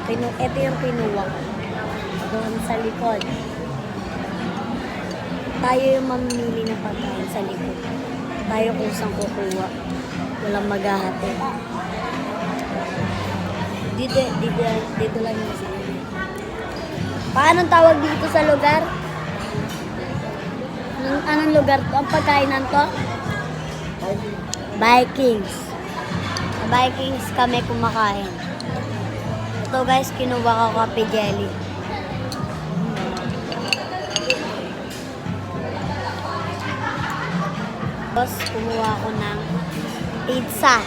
Ito yung kinuha ko. Doon sa likod. Tayo yung mamimili ng pagkain sa likod. Tayo kung saan kukuha. Walang maghahati. Dito lang yung sa amin. Paano tawag dito sa lugar? Anong lugar to? Ang pagkainan to? Vikings. Sa Vikings kami kumakain. Ito guys, kinuha ko kape jelly. Tapos kumuha ko ng pizza.